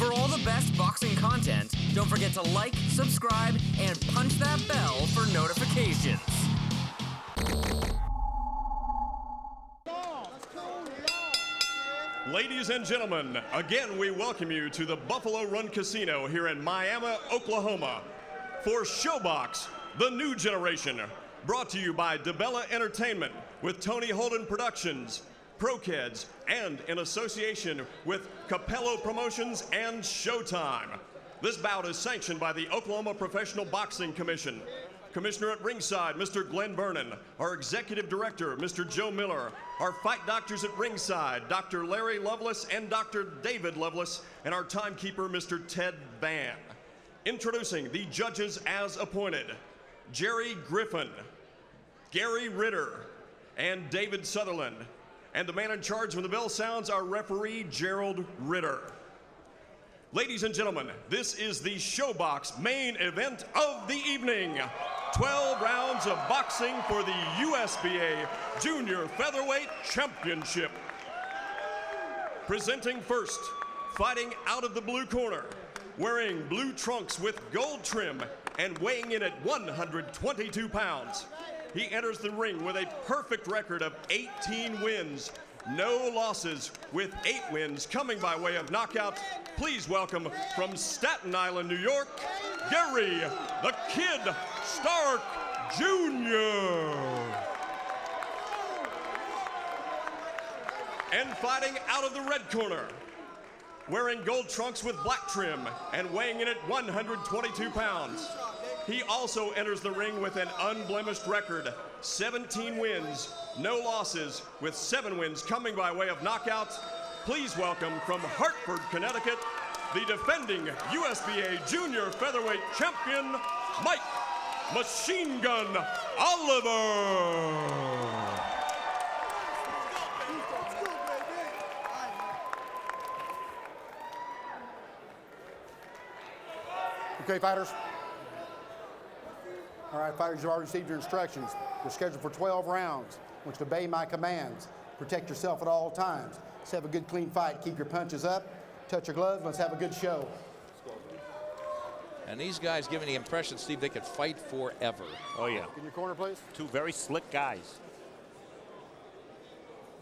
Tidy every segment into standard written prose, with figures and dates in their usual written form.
For all the best boxing content, don't forget to like, subscribe, and punch that bell for notifications. Ladies and gentlemen, again we welcome you to the Buffalo Run Casino here in Miami, Oklahoma for Showbox, the new generation, brought to you by DiBella Entertainment with Tony Holden Productions, ProKeds, and in association with Capello Promotions and Showtime. This bout is sanctioned by the Oklahoma Professional Boxing Commission. Commissioner at ringside, Mr. Glenn Vernon. Our executive director, Mr. Joe Miller. Our fight doctors at ringside, Dr. Larry Lovelace and Dr. David Lovelace, and our timekeeper, Mr. Ted Van. Introducing the judges as appointed, Jerry Griffin, Gary Ritter, and David Sutherland. And the man in charge when the bell sounds, our referee, Gerald Ritter. Ladies and gentlemen, this is the Showbox main event of the evening. 12 rounds of boxing for the USBA Junior Featherweight Championship. Presenting first, fighting out of the blue corner, wearing blue trunks with gold trim and weighing in at 122 pounds. He enters the ring with a perfect record of 18 wins, no losses, with 8 wins coming by way of knockout. Please welcome from Staten Island, New York, Gary the Kid Stark Jr. And fighting out of the red corner, wearing gold trunks with black trim and weighing in at 122 pounds. He also enters the ring with an unblemished record, 17 wins, no losses, with 7 wins coming by way of knockouts. Please welcome from Hartford, Connecticut, the defending USBA Junior Featherweight Champion, Mike Machine Gun Oliver. Okay, fighters. All right, fighters, you've already received your instructions. You're scheduled for 12 rounds. I want you to obey my commands. Protect yourself at all times. Let's have a good, clean fight. Keep your punches up. Touch your gloves. Let's have a good show. And these guys giving the impression, Steve, they could fight forever. Oh, yeah. In your corner, please. 2 very slick guys.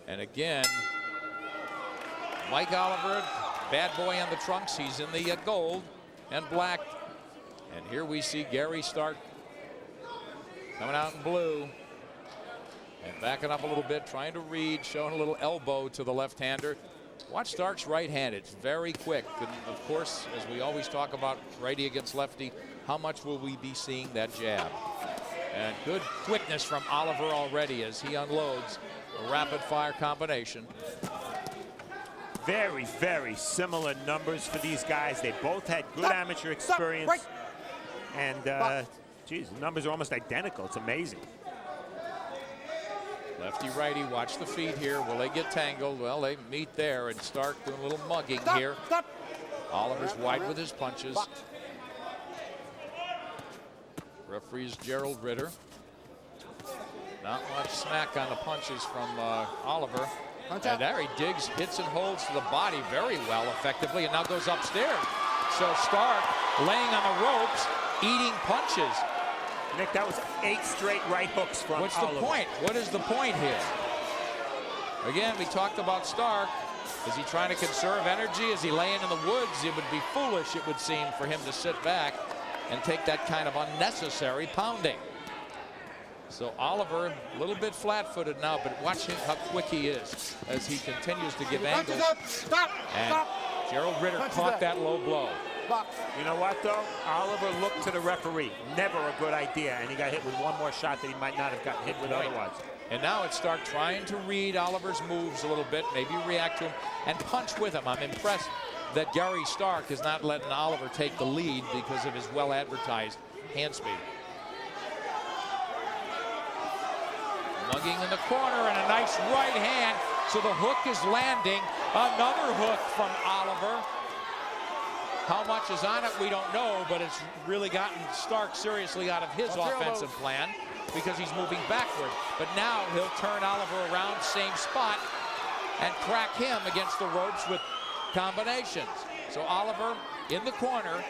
And again, Mike Oliver, bad boy on the trunks. He's in the gold and black. And here we see Gary Stark coming out in blue and backing up a little bit, trying to read, showing a little elbow to the left-hander. Watch Stark's right hand. It's very quick. And of course, as we always talk about righty against lefty, how much will we be seeing that jab? And good quickness from Oliver already as he unloads a rapid-fire combination. Very, very similar numbers for these guys. They both had good amateur experience. Right. And, geez, the numbers are almost identical. It's amazing. Lefty-righty, watch the feet here. Will they get tangled? Well, they meet there, and Stark doing a little mugging here. Oliver's wide with his punches. Referee's Gerald Ritter. Not much smack on the punches from Oliver. And there he digs, hits and holds to the body very well, effectively, and now goes upstairs. So Stark laying on the ropes, eating punches. Nick, that was 8 straight right hooks from What's Oliver. the point? What is the point here? Again, we talked about Stark. Is he trying to conserve energy? Is he laying in the woods? It would be foolish, it would seem, for him to sit back and take that kind of unnecessary pounding. So Oliver, a little bit flat-footed now, but watch him how quick he is as he continues to give angles. And Gerald Ritter caught that low blow. You know what, though? Oliver looked to the referee. Never a good idea, and he got hit with one more shot that he might not have gotten hit with otherwise. And now it's Stark trying to read Oliver's moves a little bit, maybe react to him, and punch with him. I'm impressed that Gary Stark is not letting Oliver take the lead because of his well-advertised hand speed. Mugging in the corner and a nice right hand, so the hook is landing. Another hook from Oliver. How much is on it, we don't know, but it's really gotten Stark seriously out of his offensive plan because he's moving backward. But now he'll turn Oliver around, same spot, and crack him against the ropes with combinations. So Oliver in the corner,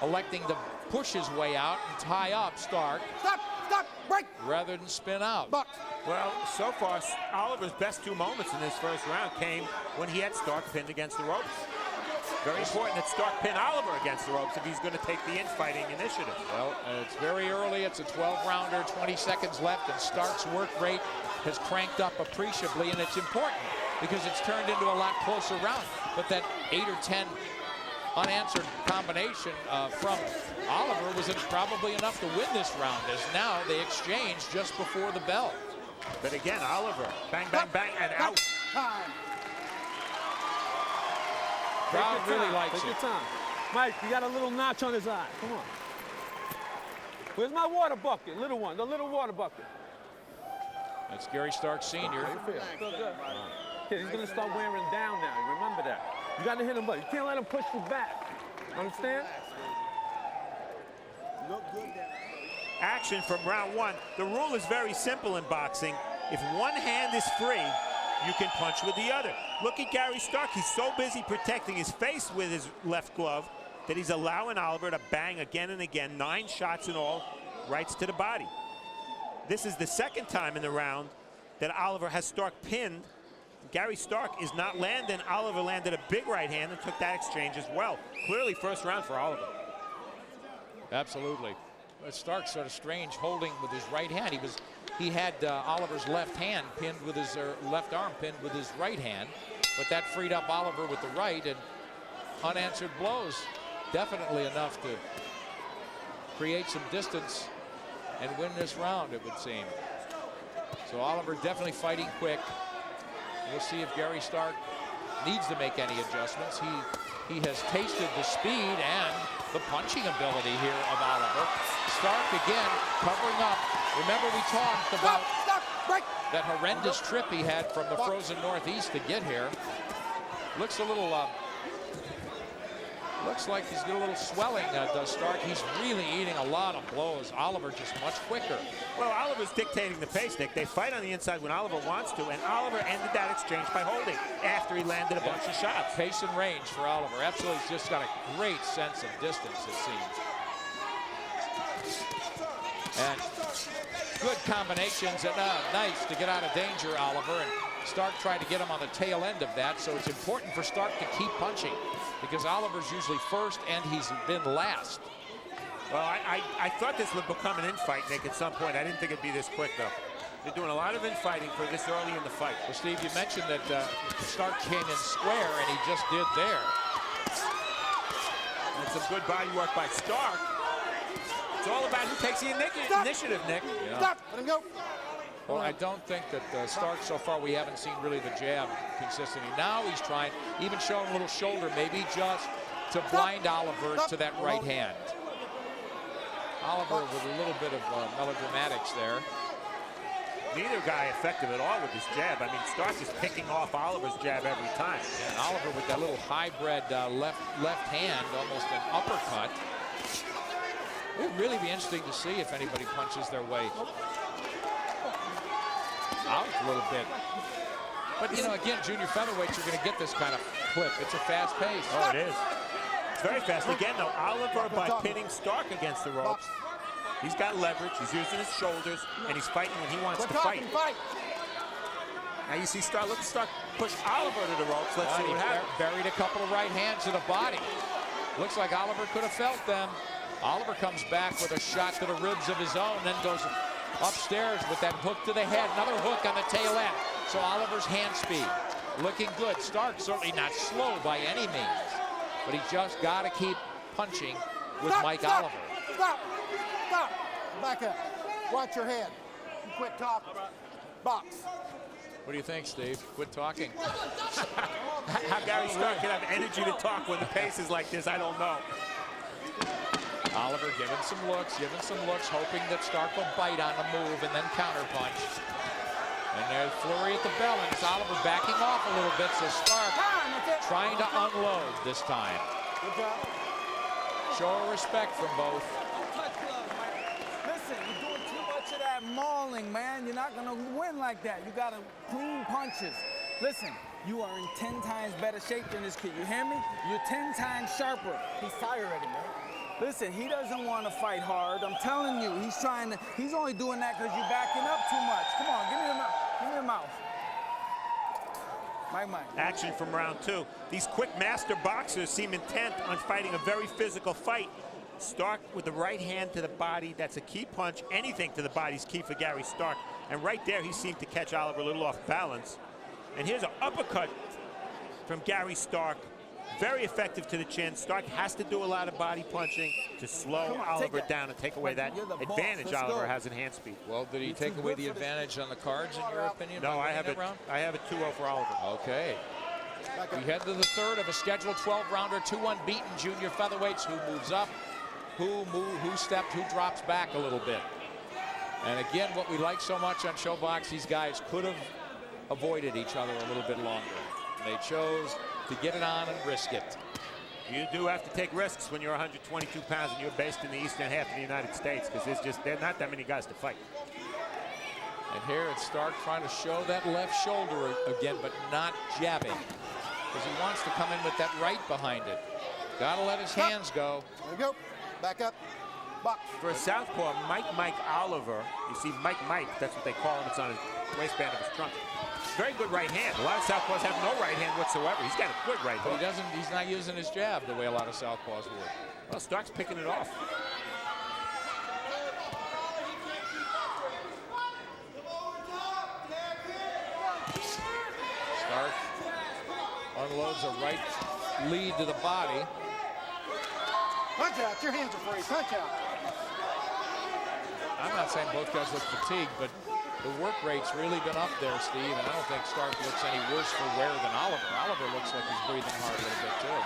electing to push his way out and tie up Stark. Stop! Stop! Break! Rather than spin out. Box. Well, so far, Oliver's best 2 moments in this first round came when he had Stark pinned against the ropes. Very important that Stark pin Oliver against the ropes if he's going to take the infighting initiative. Well, it's very early. It's a 12-rounder, 20 seconds left, and Stark's work rate has cranked up appreciably, and it's important because it's turned into a lot closer round. But that 8 or 10 unanswered combination from Oliver was probably enough to win this round, as now they exchange just before the bell. But again, Oliver, bang, bang, bang, and out. Time. Crowd really likes Take it. your time. Mike, you got a little notch on his eye. Come on. Where's my water bucket? Little one, the little water bucket. That's Gary Stark Sr. How you feel? Feel good. Kid, he's gonna start wearing down now. Remember that. You gotta hit him, but you can't let him push you back. Understand? Look good there. Action from round 1. The rule is very simple in boxing. If one hand is free, you can punch with the other. Look at Gary Stark. He's so busy protecting his face with his left glove that he's allowing Oliver to bang again and again. 9 shots in all, rights to the body. This is the second time in the round that Oliver has Stark pinned. Gary Stark is not landing. Oliver landed a big right hand and took that exchange as well. Clearly first round for Oliver. Absolutely. But Stark's sort of strange holding with his right hand. He had Oliver's left hand pinned with his left arm pinned with his right hand, but that freed up Oliver with the right, and unanswered blows definitely enough to create some distance and win this round, it would seem. So Oliver definitely fighting quick. We'll see if Gary Stark needs to make any adjustments. He has tasted the speed and the punching ability here of Oliver. Stark again covering up. Remember, we talked about that horrendous trip he had from the frozen Northeast to get here. Looks a little, looks like he's got a little swelling, does Stark. He's really eating a lot of blows. Oliver just much quicker. Well, Oliver's dictating the pace, Nick. They fight on the inside when Oliver wants to, and Oliver ended that exchange by holding after he landed a bunch of shots. Pace and range for Oliver. Absolutely, he's just got a great sense of distance, it seems. And good combinations, and nice to get out of danger, Oliver. And Stark tried to get him on the tail end of that, so it's important for Stark to keep punching because Oliver's usually first and he's been last. Well, I thought this would become an infight, Nick, at some point. I didn't think it'd be this quick, though. They're doing a lot of infighting for this early in the fight. Well, Steve, you mentioned that Stark came in square, and he just did there. That's some good body work by Stark. It's all about who takes the initiative, Nick. Yeah. Stop! Let him go! Well, I don't think that Stark, so far, we haven't seen really the jab consistently. Now he's trying, even showing a little shoulder, maybe just to blind Oliver to that right hand. Oliver with a little bit of melodramatics there. Neither guy effective at all with his jab. I mean, Stark is picking off Oliver's jab every time. And Oliver with that little hybrid left hand, almost an uppercut. It would really be interesting to see if anybody punches their way out a little bit. But, you know, again, junior featherweights, you're going to get this kind of clip. It's a fast pace. Oh, it is. It's very fast. Again, though, Oliver, by pinning Stark against the ropes, he's got leverage. He's using his shoulders, and he's fighting when he wants to fight. Now you see Stark. Look at Stark push Oliver to the ropes. Let's see what happens. Buried a couple of right hands to the body. Looks like Oliver could have felt them. Oliver comes back with a shot to the ribs of his own, then goes upstairs with that hook to the head. Another hook on the tail end. So Oliver's hand speed looking good. Stark certainly not slow by any means, but he just got to keep punching with Mike Oliver. Stop! Stop! Back up. Watch your head. You quit talking. Box. What do you think, Steve? Quit talking. How Gary Stark can have energy to talk when the pace is like this, I don't know. Oliver giving some looks, hoping that Stark will bite on the move and then counterpunch. And there's flurry at the bell, and it's Oliver backing off a little bit, so Stark trying to unload this time. Good job. Show respect from both. Listen, you're doing too much of that mauling, man. You're not going to win like that. You got to clean punches. Listen, you are in 10 times better shape than this kid. You hear me? You're 10 times sharper. He's tired already, man. Listen, he doesn't want to fight hard. I'm telling you, he's only doing that because you're backing up too much. Come on, give me the mouth. Give me the mouth. Mike. Action from round 2. These quick master boxers seem intent on fighting a very physical fight. Stark with the right hand to the body. That's a key punch. Anything to the body is key for Gary Stark. And right there, he seemed to catch Oliver a little off balance. And here's an uppercut from Gary Stark. Very effective to the chin. Stark has to do a lot of body punching to slow Oliver down and take away that advantage Oliver has in hand speed. Well, did he take away the advantage on the cards, in your opinion? No, I have it 2-0 for Oliver. Okay. We head to the third of a scheduled 12-rounder, 2 unbeaten junior featherweights. Who moves up, who stepped, who drops back a little bit. And again, what we like so much on ShowBox, these guys could have avoided each other a little bit longer. They chose to get it on and risk it. You do have to take risks when you're 122 pounds and you're based in the eastern half of the United States, because there's not that many guys to fight. And here it's Stark trying to show that left shoulder again, but not jabbing, because he wants to come in with that right behind it. Gotta let his hands go. There we go. Back up. Box. For a southpaw, Mike Oliver, you see Mike, that's what they call him. It's on his waistband of his trunk. Very good right hand. A lot of southpaws have no right hand whatsoever. He's got a good right hook. But he's not using his jab the way a lot of southpaws would. Well, Stark's picking it off. Stark unloads a right lead to the body. Punch out. Your hands are free. Punch out. I'm not saying both guys look fatigued, but the work rate's really been up there, Steve, and I don't think Stark looks any worse for wear than Oliver. Oliver looks like he's breathing hard a little bit, too.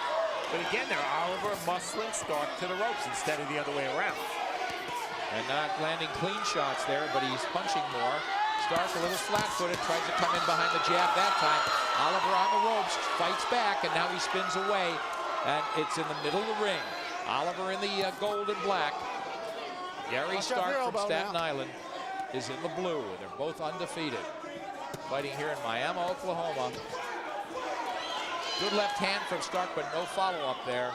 But again, they're Oliver muscling Stark to the ropes instead of the other way around. And not landing clean shots there, but he's punching more. Stark a little flat-footed, tries to come in behind the jab that time. Oliver on the ropes, fights back, and now he spins away, and it's in the middle of the ring. Oliver in the gold and black. Gary Stark from Staten Island is in the blue. They're both undefeated. Fighting here in Miami, Oklahoma. Good left hand from Stark, but no follow-up there.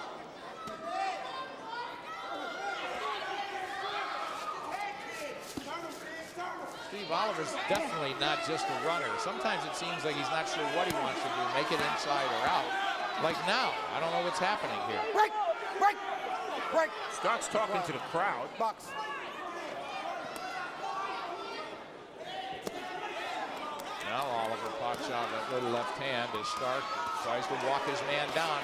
Steve, Oliver's definitely not just a runner. Sometimes it seems like he's not sure what he wants to do, make it inside or out. Like now, I don't know what's happening here. Break! Stark's talking to the crowd. Box. Now Oliver pops out that little left hand as Stark tries to walk his man down.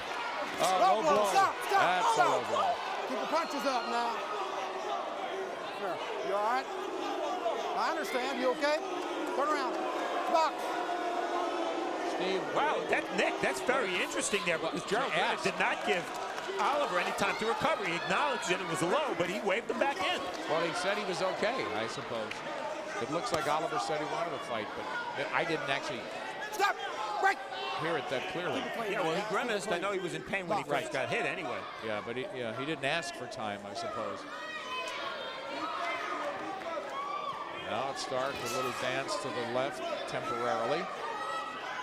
Oh, low blow. Stop. That's a low blow. Keep the punches up now. Sure. You all right? I understand. You okay? Turn around. Box. Steve, wow, that's very interesting there, because Gerald did not give Oliver any time to recover. He acknowledged that it was low, but he waved him back in. Well, he said he was okay, I suppose. It looks like Oliver said he wanted to fight, but I didn't actually hear it that clearly. Yeah, well, he grimaced. I know he was in pain when he first got hit anyway. Yeah, but he didn't ask for time, I suppose. Now it's Stark, a little dance to the left temporarily.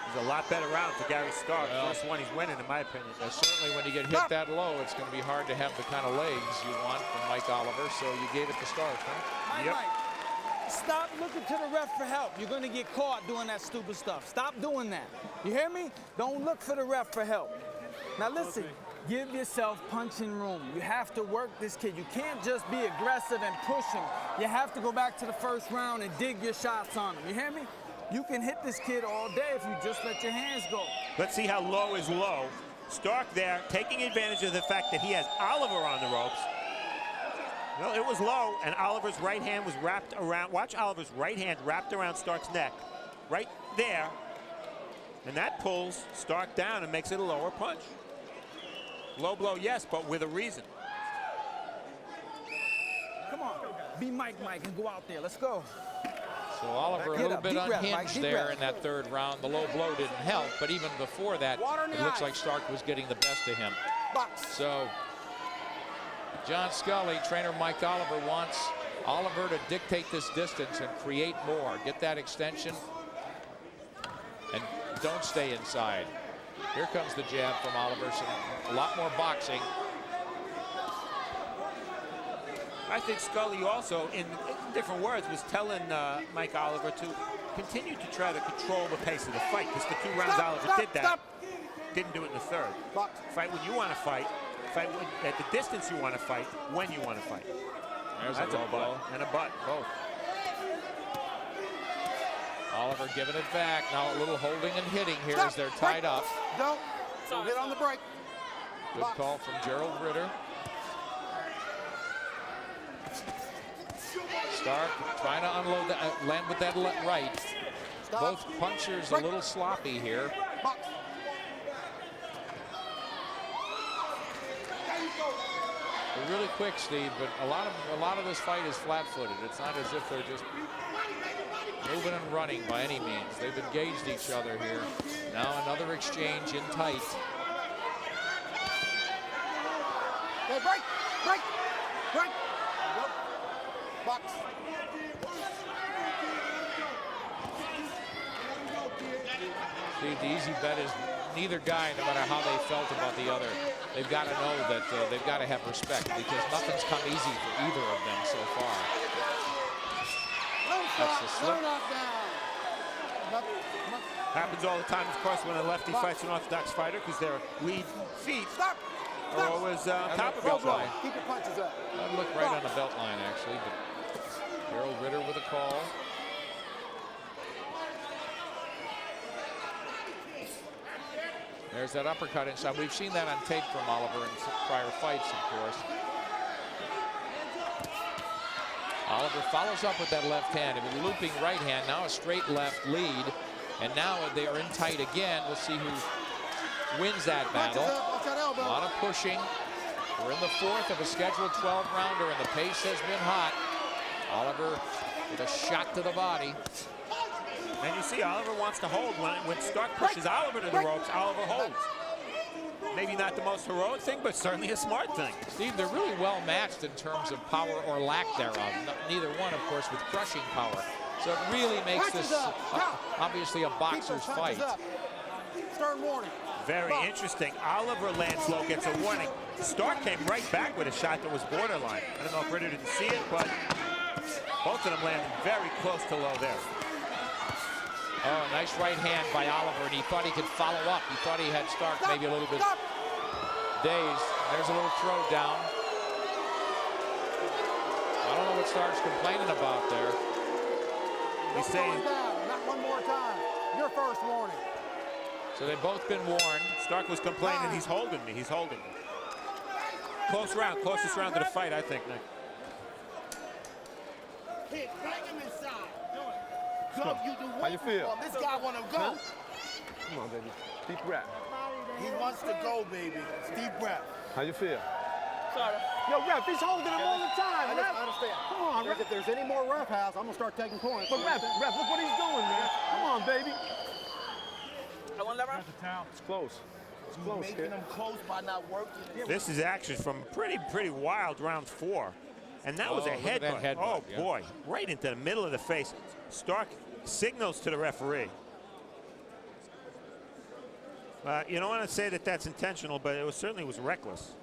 It's a lot better round for Gary Stark. Well, first one he's winning, in my opinion. Certainly when you get hit that low, it's going to be hard to have the kind of legs you want from Mike Oliver, so you gave it to Stark, huh? Yep. Stop looking to the ref for help. You're going to get caught doing that stupid stuff. Stop doing that. You hear me? Don't look for the ref for help. Now listen, give yourself punching room. You have to work this kid. You can't just be aggressive and push him. You have to go back to the first round and dig your shots on him. You hear me? You can hit this kid all day if you just let your hands go. Let's see how low is low. Stark there, taking advantage of the fact that he has Oliver on the ropes. Well, it was low, and Oliver's right hand was wrapped around. Watch Oliver's right hand wrapped around Stark's neck. Right there. And that pulls Stark down and makes it a lower punch. Low blow, yes, but with a reason. Come on, be Mike, and go out there. Let's go. So Oliver a little bit unhinged there in that third round. The low blow didn't help, but even before that, it looks like Stark was getting the best of him. So John Scully, trainer Mike Oliver, wants Oliver to dictate this distance and create more. Get that extension and don't stay inside. Here comes the jab from Oliver. A lot more boxing. I think Scully also, in different words, was telling Mike Oliver to continue to try to control the pace of the fight, because the 2 rounds Oliver did that. Didn't do it in the 3rd. Fight when you want to fight. Fight at the distance you want to fight, when you want to fight. There's That's a low blow. and a butt, both. Oliver giving it back. Now a little holding and hitting here as they're tied up. Don't hit on the break. Good call from Gerald Ritter. Stark trying to unload that, land with that right. Both punchers a little sloppy here. They're really quick, Steve, but a lot of this fight is flat-footed. It's not as if they're just moving and running by any means. They've engaged each other here. Now another exchange in tight. Hey, break. Box. Steve, the easy bet is neither guy, no matter how they felt about the other, they've got to know that they've got to have respect, because nothing's come easy for either of them so far. That's the slip. Happens all the time, of course, when a lefty fights an orthodox fighter, because their lead feet are always top of belt line. Keep your punches up. I'd look right on the belt line, actually, but Gerald Ritter with a call. There's that uppercut inside. We've seen that on tape from Oliver in prior fights, of course. Oliver follows up with that left hand. It was a looping right hand, now a straight left lead. And now they are in tight again. We'll see who wins that battle. A lot of pushing. We're in the 4th of a scheduled 12-rounder, and the pace has been hot. Oliver with a shot to the body. And you see Oliver wants to hold. When Stark pushes Oliver to the ropes, Oliver holds. Maybe not the most heroic thing, but certainly a smart thing. Steve, they're really well matched in terms of power or lack thereof. Neither one, of course, with crushing power. So it really makes this obviously a boxer's fight. Stern warning. Very interesting. Oliver lands low, gets a warning. Stark came right back with a shot that was borderline. I don't know if Ritter didn't see it, but both of them landed very close to low there. Oh, nice right hand by Oliver, and he thought he could follow up. He thought he had Stark maybe a little bit dazed. There's a little throw down. I don't know what Stark's complaining about there. He's saying, not one more time. Your first warning. So they've both been warned. Stark was complaining, he's holding me, he's holding me. Close round, closest round of the fight, I think, Nick. Hit, bang him inside. How you feel? This guy want to go. Come on, baby. Deep breath. He wants to go, baby. Deep breath. How you feel? Sorry. Yo, ref, he's holding him all the time, I ref. understand. Come on, ref. If there's any more roughhouse, I'm going to start taking points. But ref, look what he's doing, man. Come on, baby. I want that round? It's close. It's close, Making kid. him close by not working. This is actually from pretty wild round 4. And that was a look at that headbutt. headbutt, Oh, yeah. boy. Right into the middle of the face. Stark signals to the referee. You don't want to say that that's intentional, but it certainly was reckless.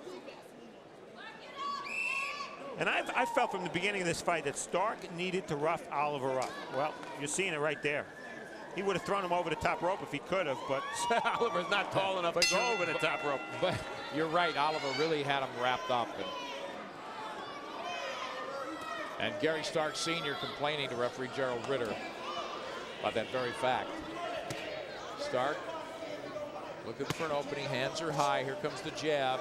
And I felt from the beginning of this fight that Stark needed to rough Oliver up. Well, you're seeing it right there. He would have thrown him over the top rope if he could have, but Oliver's not tall enough to go over the top rope. But you're right, Oliver really had him wrapped up. And Gary Stark Sr. complaining to referee Gerald Ritter about that very fact. Stark looking for an opening, hands are high. Here comes the jab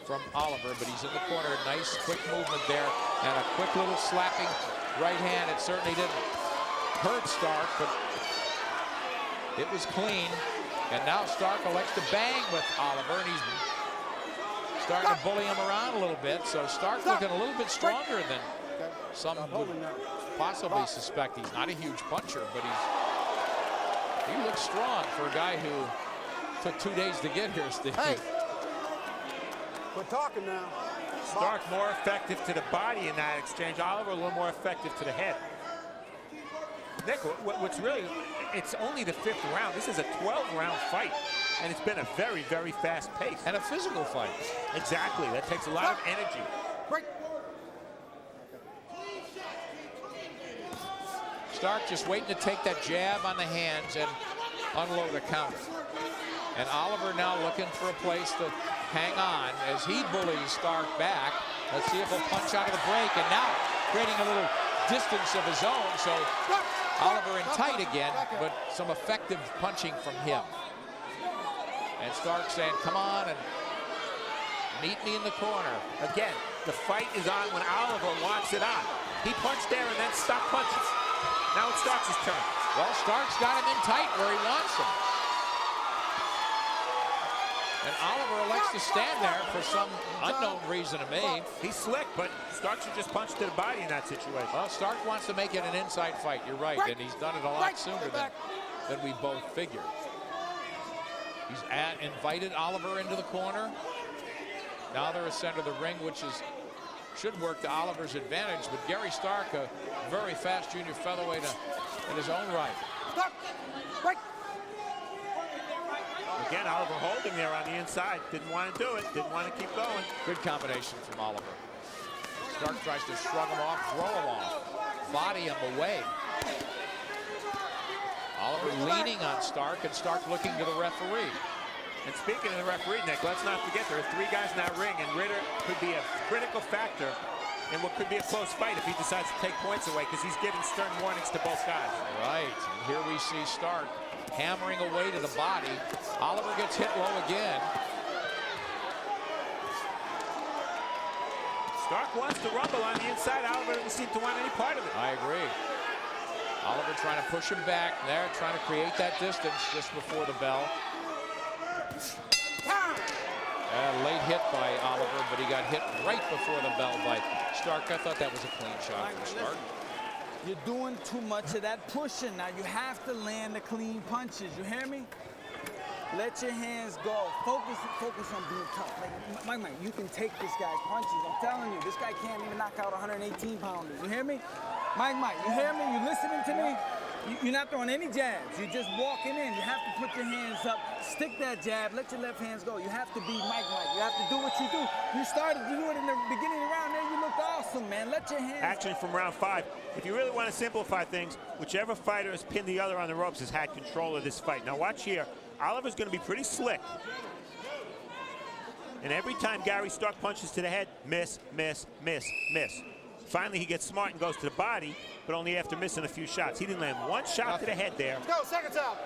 from Oliver, but he's in the corner. Nice quick movement there, and a quick little slapping right hand. It certainly didn't hurt Stark, but it was clean. And now Stark elects to bang with Oliver, and he's starting to bully him around a little bit. So Stark looking a little bit stronger than some would possibly suspect. He's not a huge puncher, but he looks strong for a guy who took 2 days to get here, Steve. Hey, quit talking now. Stark more effective to the body in that exchange. Oliver a little more effective to the head. Nick, what's really it's only the 5th round. This is a 12-round fight, and it's been a very, very fast pace. And a physical fight. Exactly. That takes a lot of energy. Break. Stark just waiting to take that jab on the hands and unload a counter. And Oliver now looking for a place to hang on as he bullies Stark back. Let's see if he'll punch out of the break. And now creating a little distance of his own. So Oliver in tight again, but some effective punching from him. And Stark saying, come on and meet me in the corner. Again, the fight is on when Oliver wants it on. He punched there and then Stark punches. Now it's Stark's turn. Well, Stark's got him in tight where he wants him. And Oliver elects to stand there for some unknown reason to me. He's slick, but Stark should just punch to the body in that situation. Well, Stark wants to make it an inside fight. You're right, and he's done it a lot sooner than we both figured. He's invited Oliver into the corner. Now they're at center of the ring, which should work to Oliver's advantage. But Gary Stark, a very fast junior featherweight in his own right. Again, Oliver holding there on the inside. Didn't want to do it. Didn't want to keep going. Good combination from Oliver. Stark tries to shrug him off, throw him off, body him away. Oliver leaning on Stark, and Stark looking to the referee. And speaking of the referee, Nick, let's not forget there are 3 guys in that ring, and Ritter could be a critical factor in what could be a close fight if he decides to take points away, because he's giving stern warnings to both guys. Right, and here we see Stark hammering away to the body. Oliver gets hit low again. Stark wants to rumble on the inside. Oliver doesn't seem to want any part of it. I agree. Oliver trying to push him back there, trying to create that distance just before the bell. Late hit by Oliver, but he got hit right before the bell by Stark. I thought that was a clean shot from Stark. You're doing too much of that pushing. Now you have to land the clean punches. You hear me? Let your hands go. Focus on being tough. Like, Mike, you can take this guy's punches. I'm telling you, this guy can't even knock out 118 pounders. You hear me? Mike, you hear me? You listening to me? You're not throwing any jabs. You're just walking in. You have to put your hands up, stick that jab, let your left hands go. You have to be Mike. You have to do what you do. You started to do it in the beginning of the round. There you looked awesome, man. Let your hands Action from round 5. If you really want to simplify things, whichever fighter has pinned the other on the ropes has had control of this fight. Now watch here. Oliver's going to be pretty slick. And every time Gary Stark punches to the head, miss, miss, miss, miss. Finally, he gets smart and goes to the body, but only after missing a few shots. He didn't land one shot to the head there. Go, seconds out.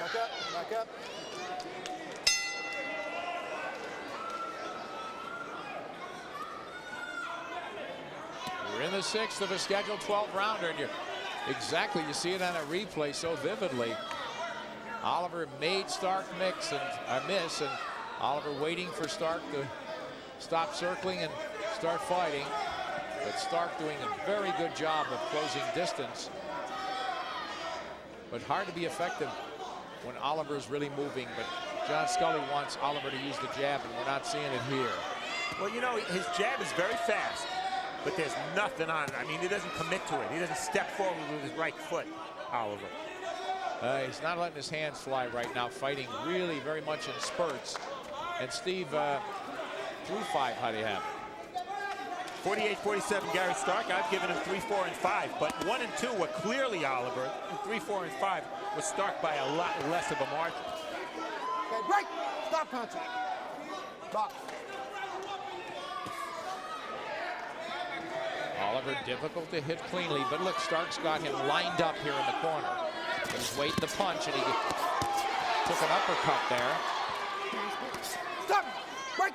Back up, back up. We're in the 6th of a scheduled 12-rounder, and you see it on a replay so vividly. Oliver made Stark miss, and Oliver waiting for Stark to stop circling and start fighting. But Stark doing a very good job of closing distance. But hard to be effective when Oliver's really moving. But John Scully wants Oliver to use the jab, and we're not seeing it here. Well, you know, his jab is very fast, but there's nothing on it. I mean, he doesn't commit to it. He doesn't step forward with his right foot, Oliver. He's not letting his hands fly right now, fighting really very much in spurts. And Steve, through 5, how do you have it? 48-47 Gary Stark. I've given him 3, 4, and 5, but 1 and 2 were clearly Oliver, and 3, 4, and 5 was Stark by a lot less of a margin. Okay, break. Stop punching. Box. Oliver difficult to hit cleanly, but look, Stark's got him lined up here in the corner. He's waiting to punch, and he took an uppercut there. Stop. Break.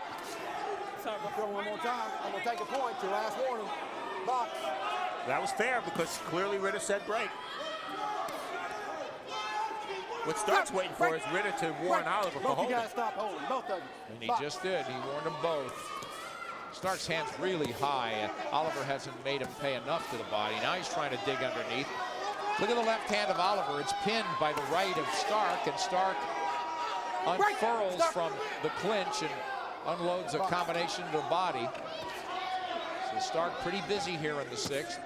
Sorry, one more time. I'm going to take a point. Your last warning. Box. That was fair because clearly Ritter said break. What Stark's waiting for is Ritter to warn Oliver for holding. You guys stop holding, both of you. And he just did. He warned them both. Stark's hand's really high, and Oliver hasn't made him pay enough to the body. Now he's trying to dig underneath. Look at the left hand of Oliver. It's pinned by the right of Stark, and Stark unfurls from the clinch and unloads a combination to the body. So Stark pretty busy here in the 6th.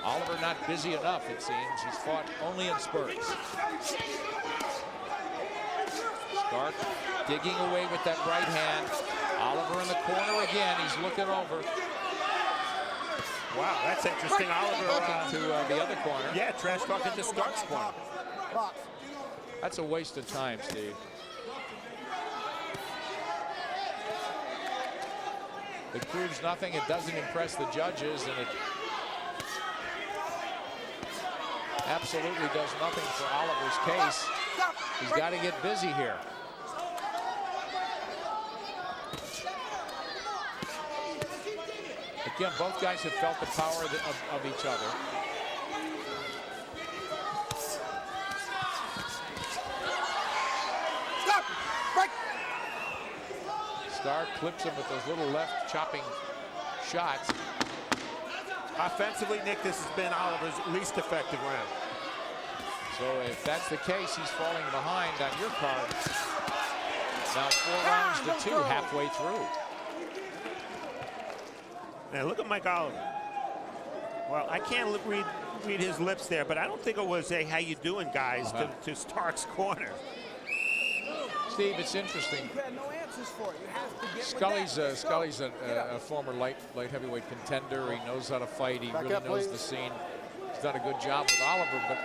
Oliver not busy enough, it seems. He's fought only in spurts. Stark digging away with that right hand. Oliver in the corner again. He's looking over. Wow, that's interesting. Oliver to the other corner. Yeah, trash talking to Stark's corner. That's a waste of time, Steve. It proves nothing. It doesn't impress the judges, and it absolutely does nothing for Oliver's case. He's got to get busy here. Again, both guys have felt the power of each other. Stark clips him with those little left chopping shots. Offensively, Nick, this has been Oliver's least effective round. So if that's the case, he's falling behind on your card. Now 4 rounds to 2, halfway through. Now look at Mike Oliver. Well, I can't read his lips there, but I don't think it was a "how you doing, guys" to Stark's corner. Steve, it's interesting. Scully's a former light heavyweight contender. He knows how to fight. He really knows the scene. He's done a good job with Oliver, but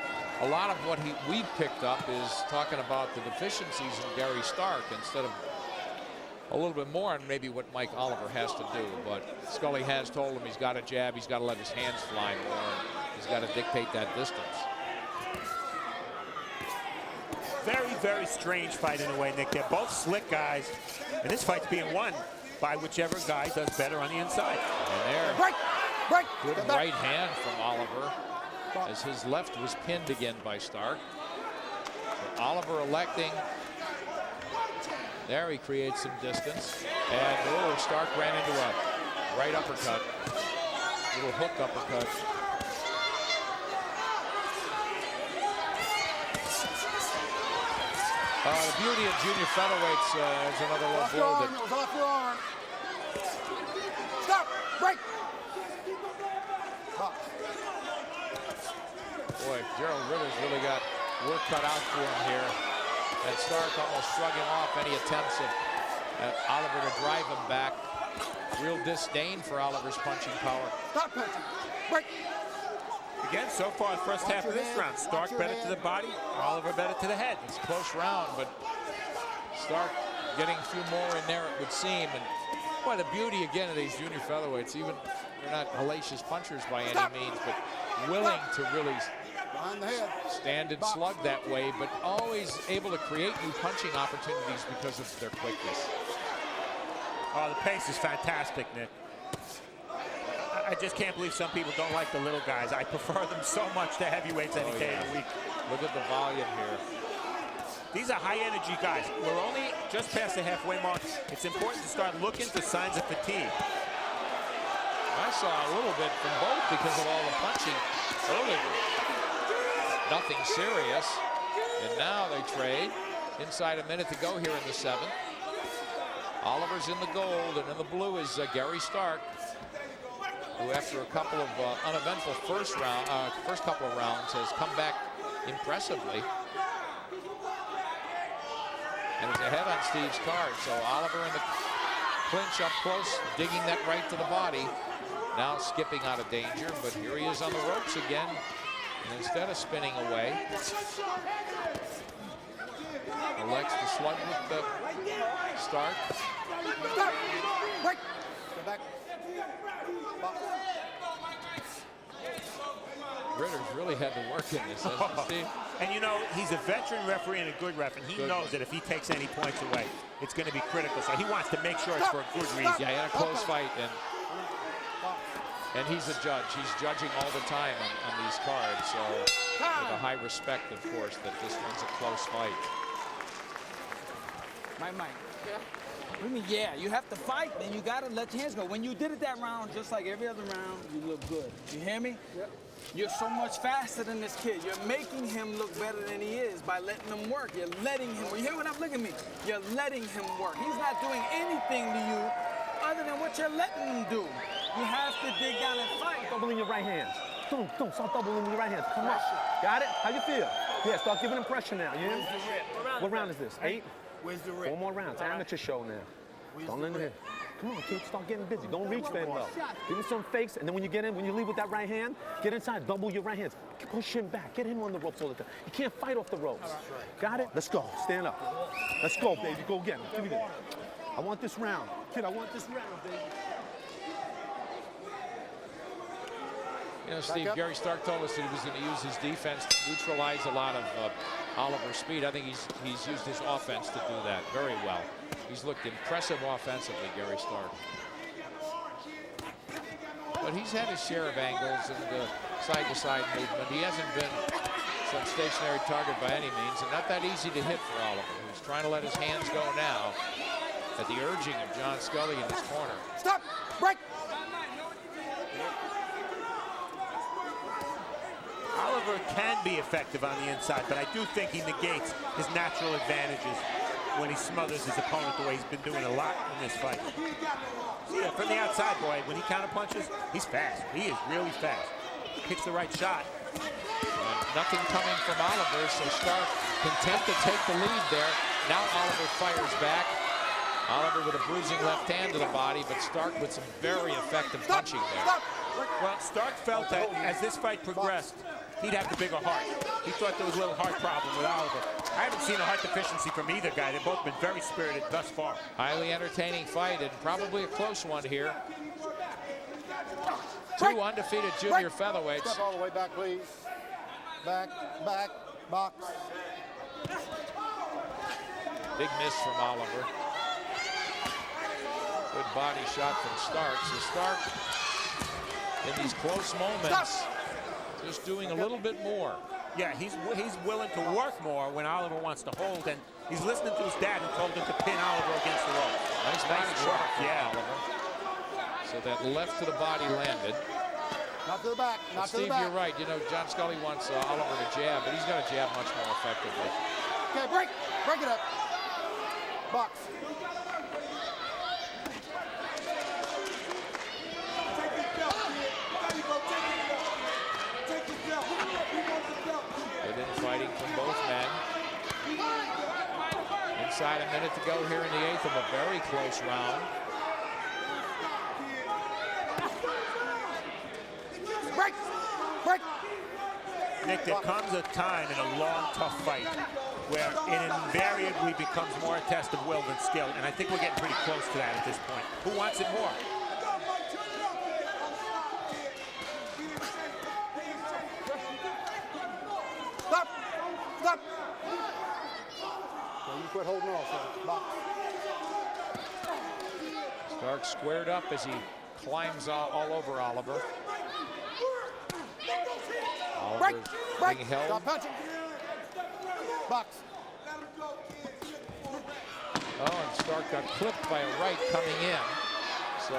a lot of what we've picked up is talking about the deficiencies in Gary Stark instead of a little bit more on maybe what Mike Oliver has to do. But Scully has told him he's got to jab, he's got to let his hands fly more, and he's got to dictate that distance. Very, very strange fight in a way, Nick. They're both slick guys, and this fight's being won by whichever guy does better on the inside. And there, good right hand from Oliver, as his left was pinned again by Stark. So Oliver electing. There he creates some distance. And Stark ran into a right uppercut. Little hook uppercut. The beauty of junior featherweights is another low blow. It was off your arm. Stop. Break. Boy, Gerald Ritter's really got work cut out for him here. And Stark almost shrugging off any attempts at Oliver to drive him back. Real disdain for Oliver's punching power. Stop punching. Break. Again, so far, the first half of this round, Stark better to the body, Oliver better to the head. It's a close round, but Stark getting a few more in there, it would seem. And boy, the beauty again of these junior featherweights, even they're not hellacious punchers by any means, but willing to really stand and slug that way, but always able to create new punching opportunities because of their quickness. Oh, the pace is fantastic, Nick. I just can't believe some people don't like the little guys. I prefer them so much to heavyweights any day of the week. Look at the volume here. These are high-energy guys. We're only just past the halfway mark. It's important to start looking for signs of fatigue. I saw a little bit from both because of all the punching earlier. Nothing serious. And now they trade. Inside a minute to go here in the 7th. Oliver's in the gold, and in the blue is Gary Stark, who after a couple of uneventful first couple of rounds has come back impressively. And is ahead on Steve's card. So Oliver in the clinch up close, digging that right to the body. Now skipping out of danger, but here he is on the ropes again. And instead of spinning away, elects to slug with the Stark. Break. Go back. Ritter's really had to work in this, hasn't he, Steve? And you know, he's a veteran referee and a good ref, and he knows that if he takes any points away, it's going to be critical. So he wants to make sure it's for a good reason. Yeah, he had a close fight, and he's a judge. He's judging all the time on these cards, so with a high respect, of course, that this one's a close fight. Mike. I mean, yeah, you have to fight, then you got to let your hands go. When you did it that round, just like every other round, you look good. You hear me? Yep. You're so much faster than this kid. You're making him look better than he is by letting him work. You're letting him, you hear what I'm looking at me? You're letting him work. He's not doing anything to you other than what you're letting him do. You have to dig down and fight. Double in your right hand. Don't start doubling with your right hands. Come on. Got it? How you feel? Yeah, start giving him pressure now. You hear me? What round is this? 8? Where's the rip? 4 more rounds. Amateur show now. Don't let him. Come on, kid, start getting busy. Don't reach very well. Give him some fakes, and then when you get in, when you leave with that right hand, get inside, double your right hands. Push him back. Get him on the ropes all the time. You can't fight off the ropes. Got it? Let's go. Stand up. Let's go, baby. Go again. Give me that. I want this round. Kid, I want this round, baby. You know, Steve, Gary Stark told us that he was going to use his defense to neutralize a lot of Oliver's speed. I think he's used his offense to do that very well. He's looked impressive offensively, Gary Stark. But he's had his share of angles and side-to-side movement. He hasn't been some stationary target by any means, and not that easy to hit for Oliver, who's trying to let his hands go now at the urging of John Scully in his corner. Stop! Break! Oliver can be effective on the inside, but I do think he negates his natural advantages when he smothers his opponent the way he's been doing a lot in this fight. Yeah, from the outside, boy, when he counterpunches, he's fast. He is really fast. Picks the right shot. And nothing coming from Oliver, so Stark content to take the lead there. Now Oliver fires back. Oliver with a bruising left hand to the body, but Stark with some very effective punching there. Well, Stark felt that as this fight progressed, he'd have the bigger heart. He thought there was a little heart problem with Oliver. I haven't seen a heart deficiency from either guy. They've both been very spirited thus far. Highly entertaining fight and probably a close one here. 2 undefeated junior featherweights. Step all the way back, please. Back, back, box. Big miss from Oliver. Good body shot from Stark. So Stark, in these close moments, just doing a little bit more. Yeah, he's willing to work more when Oliver wants to hold, and he's listening to his dad who told him to pin Oliver against the rope. Nice body shot from yeah. Oliver. So that left to the body landed. Not to the back, not to the Steve, back. you're right. You know, John Scully wants Oliver to jab, but he's got to jab much more effectively. Okay, break it up. Box. Good infighting from both men. Inside a minute to go here in the 8th of a very close round. Break! Break! Nick, there comes a time in a long, tough fight where it invariably becomes more a test of will than skill, and I think we're getting pretty close to that at this point. Who wants it more? Stop! Stop! So you quit holding off, sir. Box. Stark squared up as he climbs all over Oliver. Break! Oliver Break! being held. Stop punching. Box. Oh, and Stark got clipped by a right coming in. So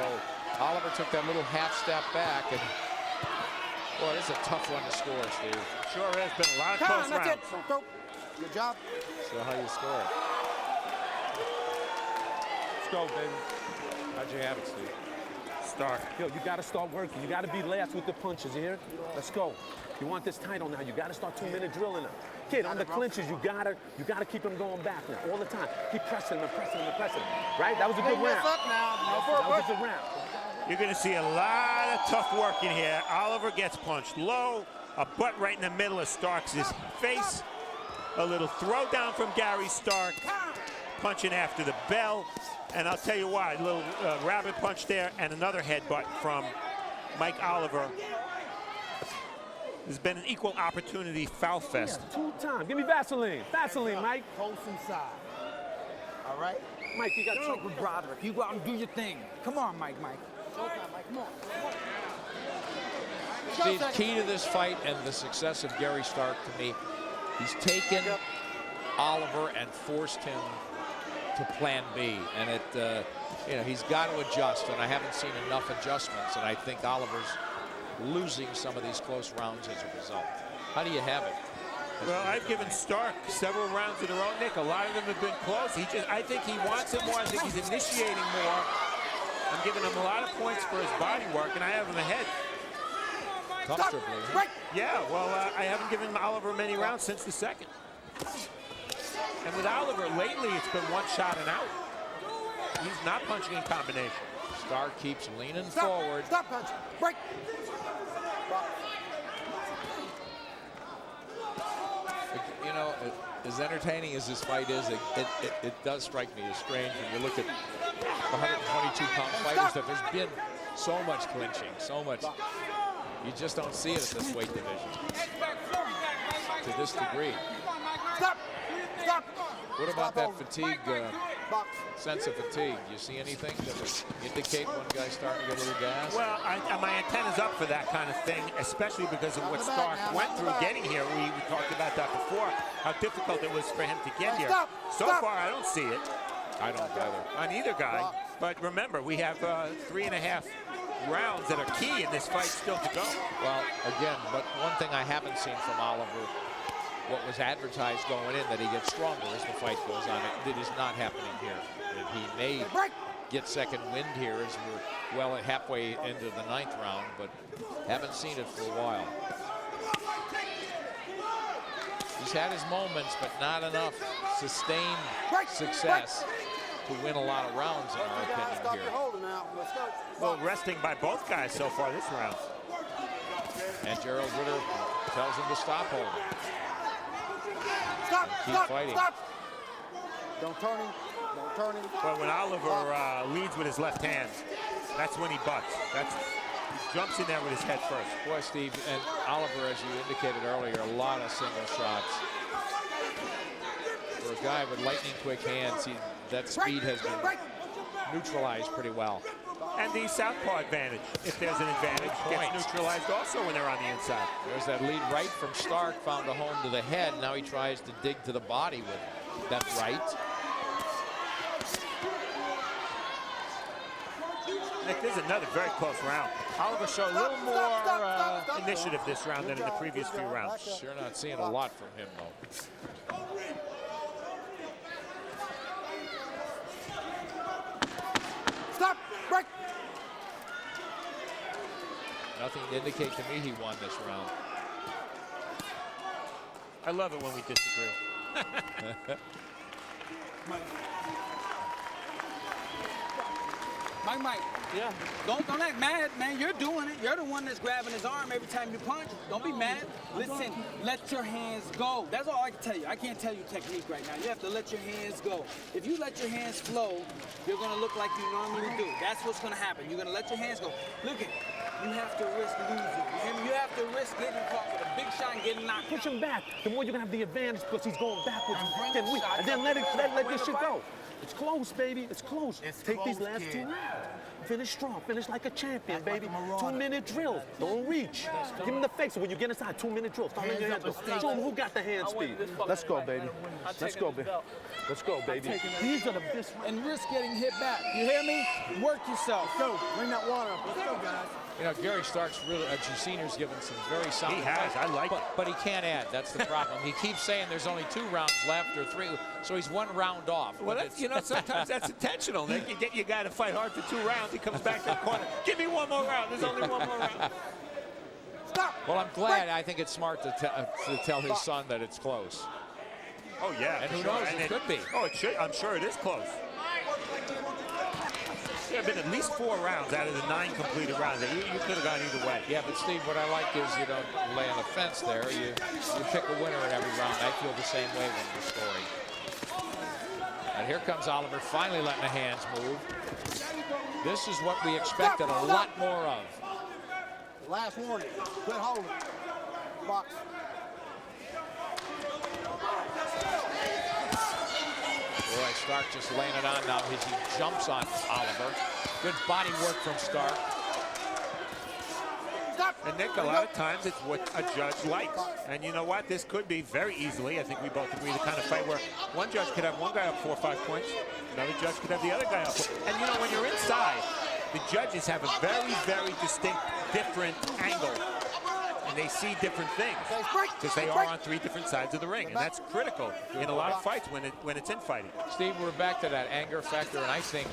Oliver took that little half step back, and boy, this is a tough one to score, Steve. Sure has been a lot of Come close on, that's rounds. it. Go. Good job. So how you score it? Let's go, baby. How'd you have it, Steve? Stark. Yo, you got to start working. You got to be last with the punches, you hear? Let's go. You want this title now, you got to start 2-minute drilling them. Kid, on the clinches, you gotta keep them going back now, all the time. Keep pressing them and pressing them and pressing. Right? That was a good round. Mess up now. No That was forward. a good round. You're going to see a lot of tough work in here. Oliver gets punched low, a butt right in the middle of Stark's face. A little throw down from Gary Stark, punching after the bell. And I'll tell you what, a little rabbit punch there and another headbutt from Mike Oliver. There's been an equal opportunity foul fest. Yeah, 2 times. Give me Vaseline. Vaseline, Mike. Close inside. All right? Mike, you got to talk with Broderick. You go out and do your thing. Come on, Mike. Showtime, Mike. Come on. Steve, key to this fight and the success of Gary Stark to me, he's taken Oliver and forced him to plan B. And it, you know, he's got to adjust, and I haven't seen enough adjustments, and I think Oliver's losing some of these close rounds as a result. How do you have it? Well, I've given Stark several rounds in a row, Nick. A lot of them have been close. I think he wants it more. I think he's initiating more. I'm giving him a lot of points for his body work, and I have him ahead. comfortably. Yeah, well, I haven't given Oliver many rounds since the second. And with Oliver, lately it's been one shot and out. He's not punching in combination. Stark keeps leaning forward. Stop punch. Break. You know, as entertaining as this fight is, it does strike me as strange when you look at the 122-pound fighters that there's been so much clinching, so much. You just don't see it at this weight division to this degree. Stop. Stop. What about that fatigue, sense of fatigue? Do you see anything that would indicate one guy's starting to get a little gas? Well, my antenna's up for that kind of thing, especially because of what Stark went through getting here. We talked about that before, how difficult it was for him to get here. So far, I don't see it. I don't either. On either guy. But remember, we have 3.5 rounds that are key in this fight still to go. Well, again, but one thing I haven't seen from Oliver, what was advertised going in, that he gets stronger as the fight goes on, it is not happening here. He may get second wind here as we're well halfway into the 9th round, but haven't seen it for a while. He's had his moments, but not enough sustained success to win a lot of rounds, in our opinion, here. Well, resting by both guys so far this round. And Gerald Ritter tells him to stop holding. Keep fighting. Don't turn him. Don't turn him. But when Oliver leads with his left hand, that's when he butts. He jumps in there with his head first. Boy, Steve, and Oliver, as you indicated earlier, a lot of single shots. For a guy with lightning-quick hands, that speed has been neutralized pretty well. And the southpaw advantage, if there's an advantage, gets neutralized also when they're on the inside. There's that lead right from Stark, found a home to the head. Now he tries to dig to the body with that right. Nick, this is another very close round. Oliver showed a little more initiative this round than in the previous few rounds. Sure not seeing a lot from him, though. Stop. Break. Nothing to indicate to me he won this round. I love it when we disagree. Mike. Yeah. Don't act mad, man. You're doing it. You're the one that's grabbing his arm every time you punch. Don't be mad. Listen, let your hands go. That's all I can tell you. I can't tell you technique right now. You have to let your hands go. If you let your hands flow, you're going to look like you normally do. That's what's going to happen. You're going to let your hands go. Look at, you have to risk losing. You have to risk getting caught with a big shot and getting knocked out. Push him back. The more you're going to have the advantage because he's going backwards. And then let this shit go. It's close, baby. It's close. Take these last 2 rounds. Finish strong. Finish like a champion, baby. 2-minute drills. Don't reach. Give him the fake. So when you get inside, 2-minute drills. Start letting your hands go. Show him who got the hand speed. Let's go, baby. Let's go, baby. Let's go, baby. These are the best. And risk getting hit back. You hear me? Work yourself. Go. Bring that water up. Let's go, guys. You know, Gary Stark's really, senior's given some very solid. He has. I like it. But he can't add. That's the problem. He keeps saying there's only 2 rounds left or 3, so he's 1 round off. Well, that's, you know, sometimes that's intentional. They can get your guy to fight hard for 2 rounds. He comes back to the corner. Give me 1 more round. There's only 1 more round. Stop. Well, I'm glad. I think it's smart to tell his son that it's close. Oh, yeah. And who knows? It could be. Oh, it should. I'm sure it is close. There have been at least 4 rounds out of the 9 completed rounds. You could have gone either way. Yeah, but Steve, what I like is you don't lay on the fence there. You pick a winner in every round. I feel the same way when you're scoring. And here comes Oliver, finally letting the hands move. This is what we expected a lot more of. Last warning. Quit holding. Box. Boy, Stark just laying it on now as he jumps on Oliver. Good body work from Stark. And Nick, a lot of times it's what a judge likes. And you know what? This could be very easily, I think we both agree, the kind of fight where one judge could have one guy up 4 or 5 points, another judge could have the other guy up. And you know, when you're inside, the judges have a very, very distinct, different angle. and they see different things because they are on 3 different sides of the ring, and that's critical in a lot of fights when it's infighting. Steve, we're back to that anger factor, and I think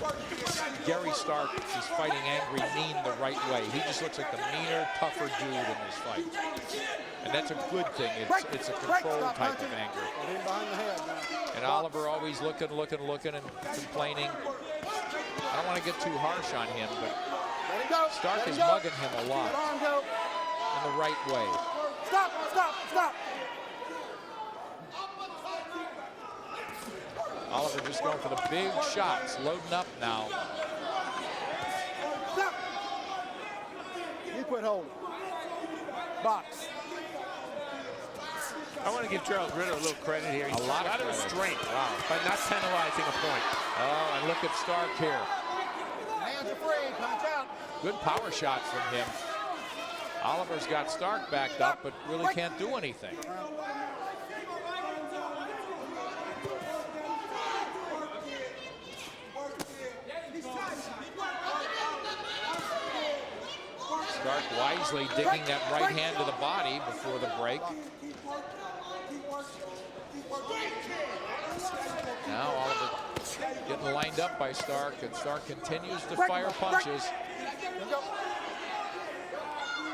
Gary Stark is fighting angry mean the right way. He just looks like the meaner, tougher dude in this fight. And that's a good thing. It's a controlled type of anger. And Oliver always looking and complaining. I don't want to get too harsh on him, but Stark is mugging him a lot in the right way. Stop. Oliver just going for the big shots, loading up now. Stop. You quit holding. Box. I want to give Charles Ritter a little credit here. He's A lot of restraint, wow, by not penalizing a point. Oh, and look at Stark here. Hands are free. Punch out. Good power shots from him. Oliver's got Stark backed up, but really can't do anything. Stark wisely digging that right hand to the body before the break. Now Oliver getting lined up by Stark, and Stark continues to fire punches.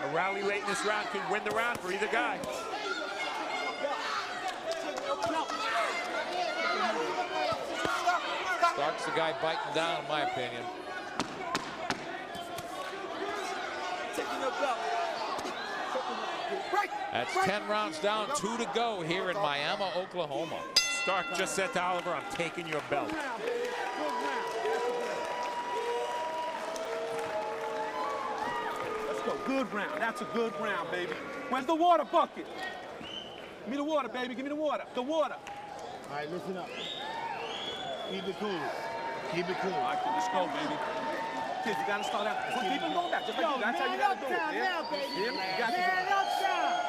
A rally late in this round could win the round for either guy. Stark's the guy biting down, in my opinion. That's 10 rounds down, 2 to go here in Miami, Oklahoma. Stark just said to Oliver, I'm taking your belt. Let's go. Good round. That's a good round, baby. Where's the water bucket? Give me the water, baby. Give me the water. The water. All right, listen up. Keep it cool. Keep it cool. All right, let's go, baby. Kids, you gotta start out. Keep it going back. Just like that's how you gotta do it. Now, baby. You got to Man up down.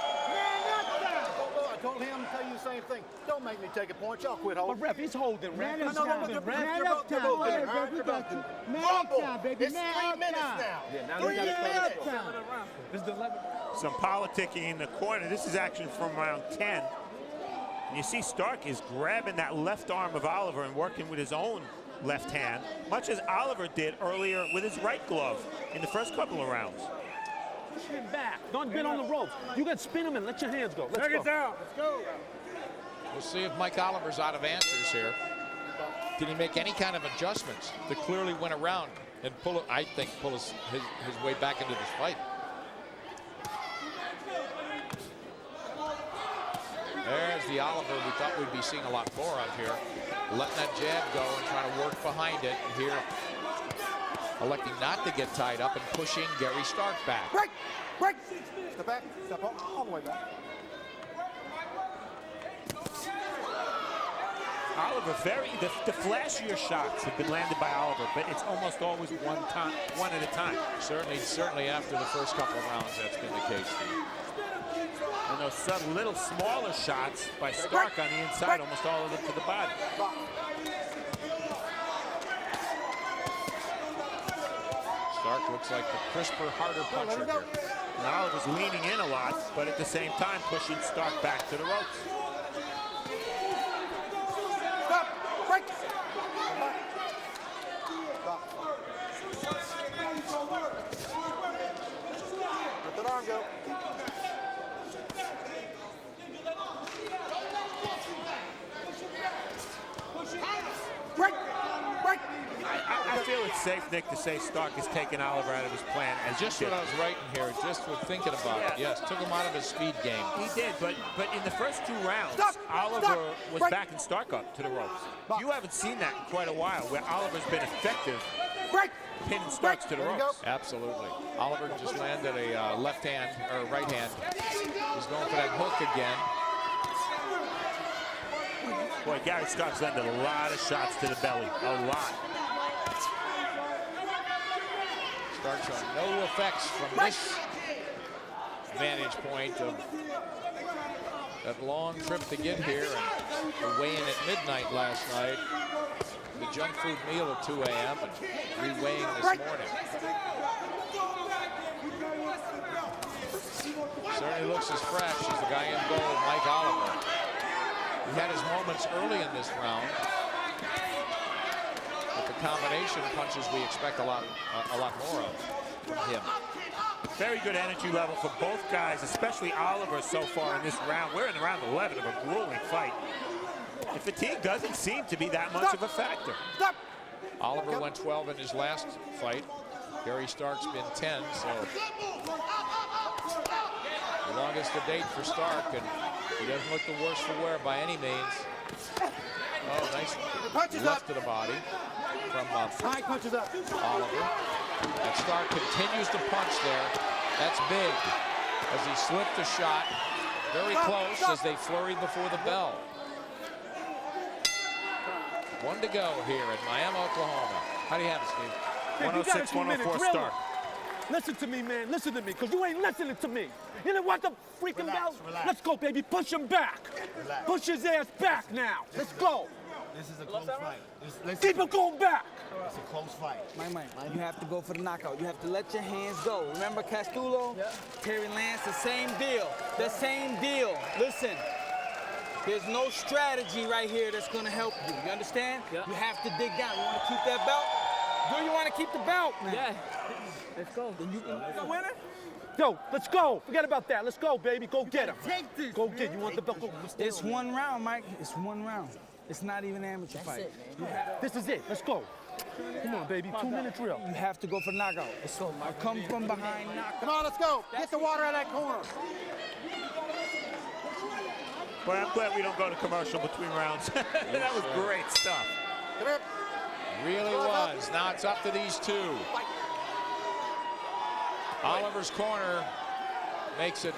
I told him to tell you the same thing. Don't make me take a point. Y'all quit holding. But ref, he's holding, ref. Man He's up holding, down. ref. Man up down. All right, We got you. Man Rumble. up down, baby. It's Man 3 up minutes down. now. Yeah, now 3 you gotta Man minutes. up down. This is the 11. Some politicking in the corner. This is action from round 10. And you see Stark is grabbing that left arm of Oliver and working with his own left hand, much as Oliver did earlier with his right glove in the first couple of rounds. Push him back. Don't get on the ropes. You got to spin him and let your hands go. Let's go. Down. Let's go. We'll see if Mike Oliver's out of answers here. Can he make any kind of adjustments to clearly win a round and pull his way back into this fight? There's the Oliver we thought we'd be seeing a lot more of here. Letting that jab go and trying to work behind it. And here, electing not to get tied up and pushing Gary Stark back. Break. Step back. Step all the way back. Oliver, the flashier shots have been landed by Oliver, but it's almost always one at a time. Certainly after the first couple of rounds, that's been the case. And those subtle, little smaller shots by Stark on the inside, almost all of them to the body. Stark looks like the crisper, harder puncher here. And Oliver's leaning in a lot, but at the same time pushing Stark back to the ropes. Stop. Break. Let that arm go. Break. I feel it's safe, Nick, to say Stark is taking Oliver out of his plan. As Just what I was writing here, just with thinking about it. Yes, took him out of his speed game. He did, but in the first 2 rounds, Oliver was backing Stark up to the ropes. You haven't seen that in quite a while, where Oliver's been effective pinning Starks to the ropes. Absolutely. Oliver just landed a left hand, or right hand. He's going for that hook again. Boy, Gary Stark's landed a lot of shots to the belly, a lot. Stark showing no effects from this vantage point of that long trip to get here, and the weigh-in at midnight last night, the junk food meal at 2 a.m. and re-weighing this morning. Certainly looks as fresh as the guy in gold, Mike Oliver. He had his moments early in this round. But the combination punches we expect a lot more of from him. Very good energy level for both guys, especially Oliver so far in this round. We're in round 11 of a grueling fight. And fatigue doesn't seem to be that much of a factor. Oliver went 12 in his last fight. Gary Stark's been 10, so the longest to date for Stark, and he doesn't look the worse for wear by any means. Oh, nice left to the body from Oliver. And Stark continues to punch there. That's big as he slipped a shot. Very close as they flurried before the bell. 1 to go here in Miami, Oklahoma. How do you have it, Steve? 106, 104 Stark. Listen to me, man. Listen to me, because you ain't listening to me. You know what the freaking bell? Relax. Let's go, baby. Push him back. Relax. Push his ass back now. Let's go. This is a close fight. Keep it going back. It's a close fight. Mike, you have to go for the knockout. You have to let your hands go. Remember Castulo? Yeah. Terry Lance, the same deal. The same deal. Listen, there's no strategy right here that's going to help you. You understand? Yeah. You have to dig down. You want to keep that belt? Do you want to keep the belt, man? Yeah. Let's go. Then you can win it? Yo, let's go. Forget about that. Let's go, baby. Go get him. Take this. Go get. You want the belt? Go. It's 1 round, Mike. It's 1 round. It's not even an amateur fight. This is it. Let's go. Come on, baby. 2-minute drill. You have to go for knockout. Let's go, Mike. Come from behind, knockout. Come on, let's go. Get the water out of that corner. Boy, I'm glad we don't go to commercial between rounds. That was great stuff. Come here. Really was. Now it's up to these two. Oliver's corner makes it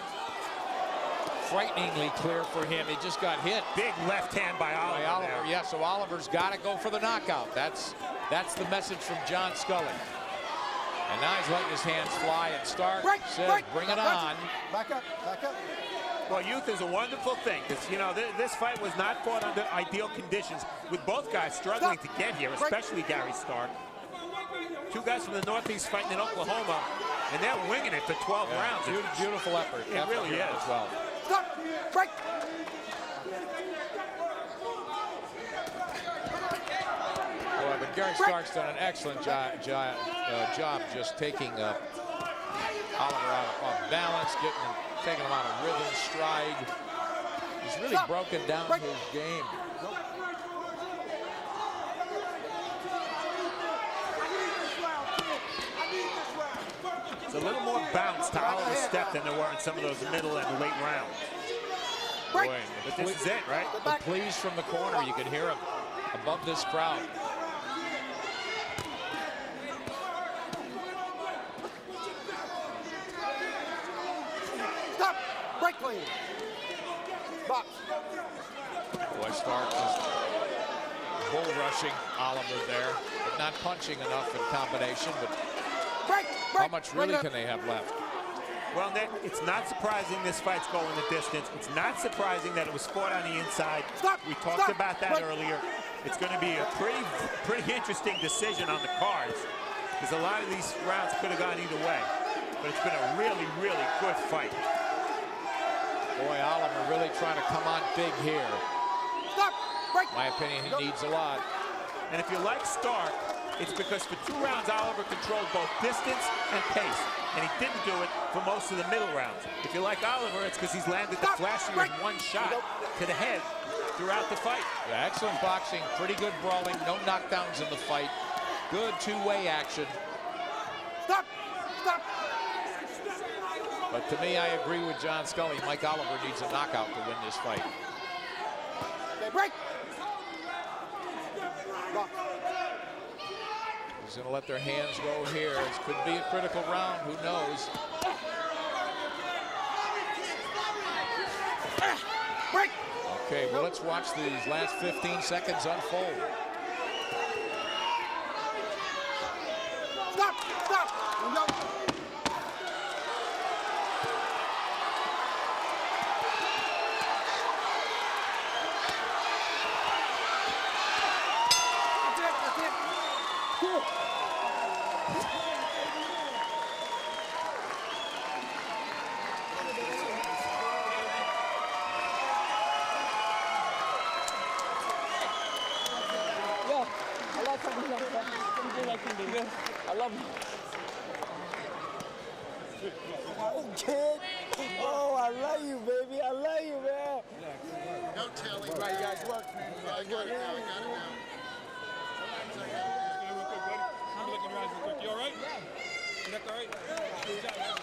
frighteningly clear for him. He just got hit. Big left hand by Oliver. Yeah, so Oliver's got to go for the knockout. That's the message from John Scully. And now he's letting his hands fly, and Stark says, bring it on. Back up, back up. Well, youth is a wonderful thing, because, you know, this fight was not fought under ideal conditions, with both guys struggling to get here, especially Gary Stark. 2 guys from the Northeast fighting in Oklahoma, and they're winging it for 12 rounds. Beautiful effort. It really is. As well. Stop. Break. Boy, but Gary Stark's done an excellent job just taking Oliver out off balance, taking him out of rhythm, stride. He's really broken down his game. It's a little more bounce to Oliver's step than there were in some of those middle and late rounds. Boy, but this is it, right? The pleas from the corner, you can hear him above this crowd. Stop. Break clean. Box. Boy, Stark just bull rushing Oliver there, but not punching enough in combination. But how much really can they have left? Well, Nick, it's not surprising this fight's going the distance. It's not surprising that it was fought on the inside. We talked about that earlier. It's going to be a pretty interesting decision on the cards, because a lot of these rounds could have gone either way. But it's been a really, really good fight. Boy, Oliver really trying to come on big here. Stop. Break. My opinion, he needs a lot. And if you like Stark, it's because for 2 rounds, Oliver controlled both distance and pace, and he didn't do it for most of the middle rounds. If you like Oliver, it's because he's landed the flashiest 1 shot to the head throughout the fight. Yeah, excellent boxing, pretty good brawling, no knockdowns in the fight. Good 2-way action. Stop. Stop. But to me, I agree with John Scully. Mike Oliver needs a knockout to win this fight. Okay, break. Box. He's going to let their hands go here. This could be a critical round. Who knows? Break. Okay, well, let's watch these last 15 seconds unfold. Stop. Stop. No. love you. Oh, kid. Oh, I love you, baby. I love you, man. Don't tell him. Right, you guys work, man. I got it now. I got it now. Look in your eyes real quick. You all right? Yeah. Is that all right? Good job, man.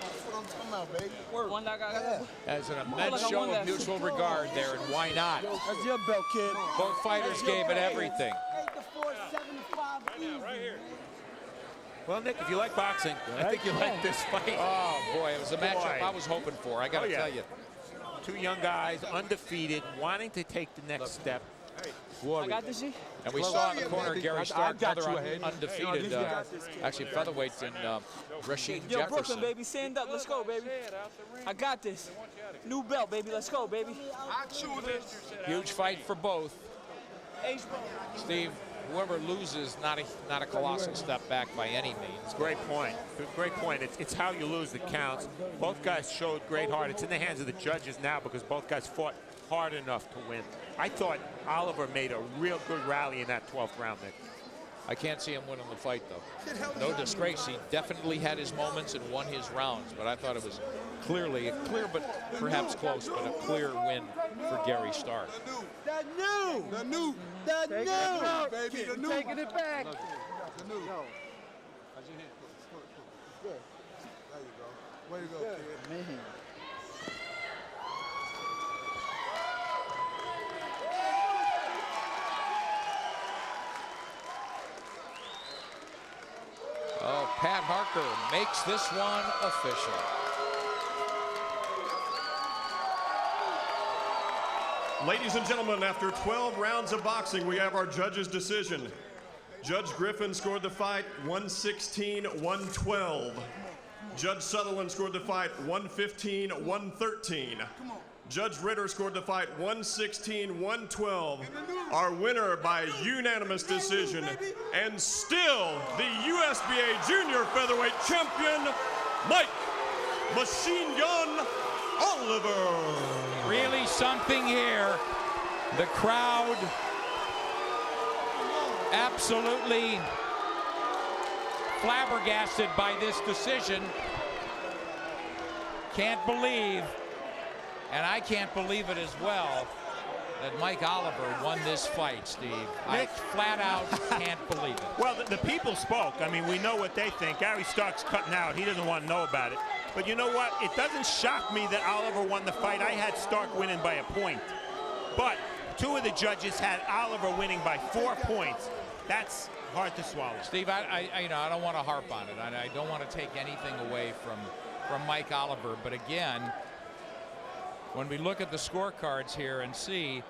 That's what I'm talking about, baby. One that got. As an immense show of mutual regard there, and why not? That's your belt, kid. Both fighters gave it everything. 8-4, 7-5. Right here. Well, Nick, if you like boxing, I think you like this fight. Oh, boy, it was a matchup I was hoping for, I got to tell you. Two young guys, undefeated, wanting to take the next step. I got this, G. And we saw in the corner Gary Stark, another undefeated, actually featherweight in Rashid Yo, Jefferson. Brooklyn, baby, stand up. Let's go, baby. I got this. New belt, baby. Let's go, baby. Huge fight for both. Steve, whoever loses, not a colossal step back by any means. Great point. Great point. It's how you lose that counts. Both guys showed great heart. It's in the hands of the judges now because both guys fought hard enough to win. I thought Oliver made a real good rally in that 12th round, Nick. I can't see him winning the fight, though. No disgrace. He definitely had his moments and won his rounds, but I thought it was clearly a clear, but perhaps close, but a clear win for Gary Stark. The new, baby, the new. Taking it back. The new. How's your hand? Good. There you go. Way to go, kid. Man. Oh, Pat Harker makes this one official. Ladies and gentlemen, after 12 rounds of boxing, we have our judge's decision. Judge Griffin scored the fight 116-112. Judge Sutherland scored the fight 115-113. Judge Ritter scored the fight 116-112. Our winner by unanimous decision, and still the USBA Junior Featherweight Champion, Mike Machine Gun Oliver. Really something here. The crowd absolutely flabbergasted by this decision. Can't believe, and I can't believe it as well, that Mike Oliver won this fight, Steve. I flat out can't believe it. Well, the people spoke. I mean, we know what they think. Gary Stark's cutting out. He doesn't want to know about it. But you know what? It doesn't shock me that Oliver won the fight. I had Stark winning by a point. But two of the judges had Oliver winning by 4 points. That's hard to swallow. Steve, I don't want to harp on it. I don't want to take anything away from Mike Oliver. But again, when we look at the scorecards here and see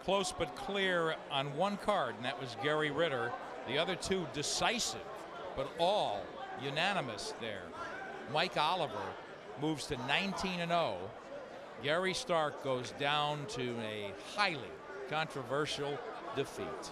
close but clear on one card, and that was Gary Ritter. The other two decisive, but all unanimous there. Mike Oliver moves to 19-0. Gary Stark goes down to a highly controversial defeat.